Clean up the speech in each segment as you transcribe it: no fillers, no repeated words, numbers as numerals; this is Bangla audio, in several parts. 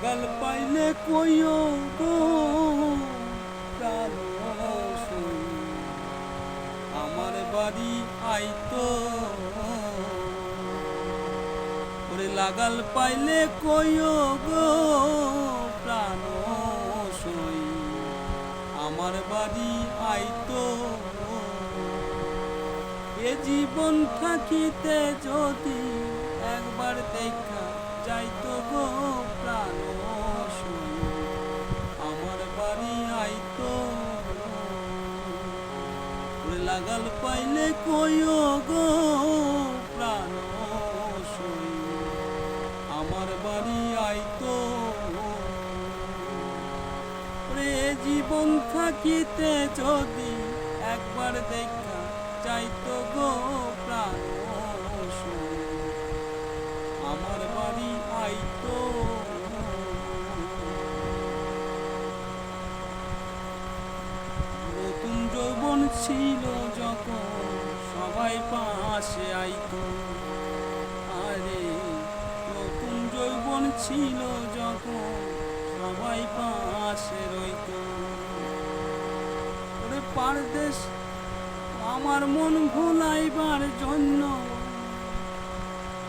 লাগাল পাইলে কইও গো প্রাণ সই, আমার বাড়ি আইতো। ওরে লাগাল পাইলে কইও গো প্রাণ সই, আমার বাড়ি আইতো। এ জীবন থাকিতে যদি একবার দেখা যাইতো গো প্রাণ সই, আমার বাড়ি আইতো। ওরে লাগাল পাইলে কইও গো প্রাণ সই, আমার বাড়ি আইতো। ওরে জীবন থাকিতে যদি একবার দেখা যাইতো গো প্রাণ সই, আমার বাড়ি আইতো। নতুন যৌবন ছিল যখন সবাই পাশে আইতো। আরে নতুন যৌবন ছিল যখন সবাই পাশে রইতো। ওরে পারদেশ আমার মন ভোলাইবার জন্য,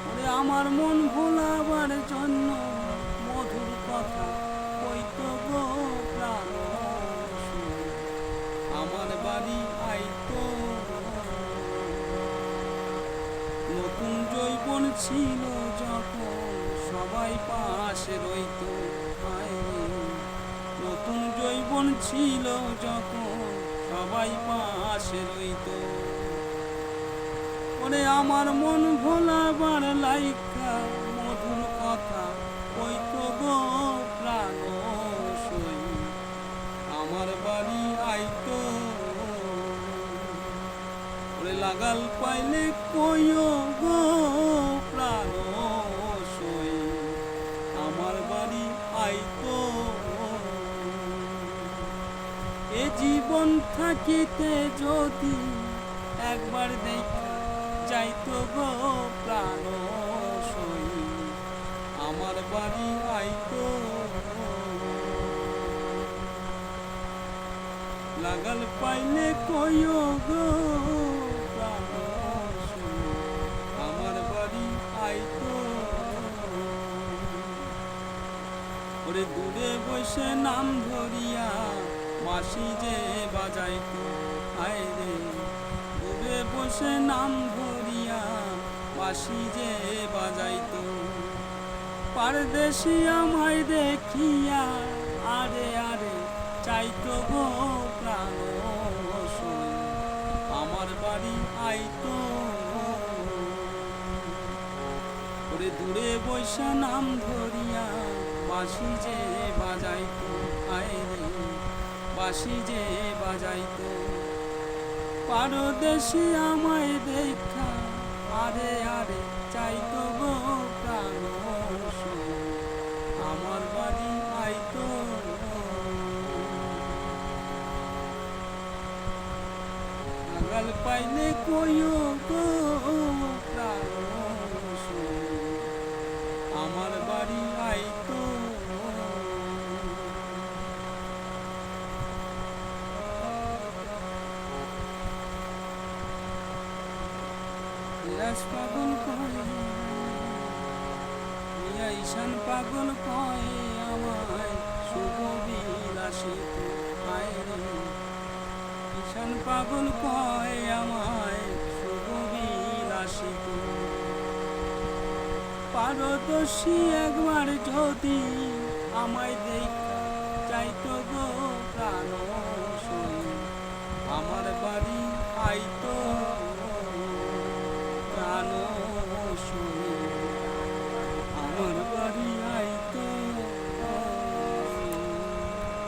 ওরে আমার মন ভোলাবার জন্য মধুর কথা কইতো গো প্রাণ সই, আমার বাড়ি আইতো। নতুন যৌবন ছিল যখন সবাই পাশে রইতো। নতুন যৌবন ছিল যখন সবাই পাশে রইতো। ওরে আমার মন ভোলাবার লাইকা মধুর কথা কইতো গো প্রাণ সই, আমার বাড়ি আইতো। ওরে লাগাল পাইলে কইও গো প্রাণ সই, আমার বাড়ি আইতো। এ জীবন থাকিতে যদি একবার দেখা যাইতো গো প্রাণ সই, আমার বাড়ি আইতো। লাগাল পাইলে কইও গো প্রাণ সই, আমার বাড়ি আইতো। ওরে দূরে বসে নাম ধরিয়া বাঁশি যে বাজাইতো। হায় রে দূরে বসে নাম ধরিয়া বাঁশি যে বাজাইতো। পারদেশি আমায় দেখিয়া আরে আরে চাইতো গো প্রাণ সই, আমার বাড়ি আইতো। ওরে দূরে বসে নাম ধরিয়া বাঁশি যে বাজাইতো। হায় রে বাঁশি যে বাজাইতো। পারদেশি আমায় দেখা আরে আরে চাইতো গো প্রাণ সই, আমার বাড়ি আইতো। লাগাল পাইলে কইও গো প্রাণ সই, আমার বাড়ি আইতো। পাগল কয় মিয়া ঈশান পাগল কয় আমায় শুভ বিলাসিত। হায় রে ঈশান পাগল কয় আমায় শুভ বিলাসিত। পারদর্শী একবার যদি আমায় দেখা চাইতো গো প্রাণ সই, আমার বাড়ি আইতো।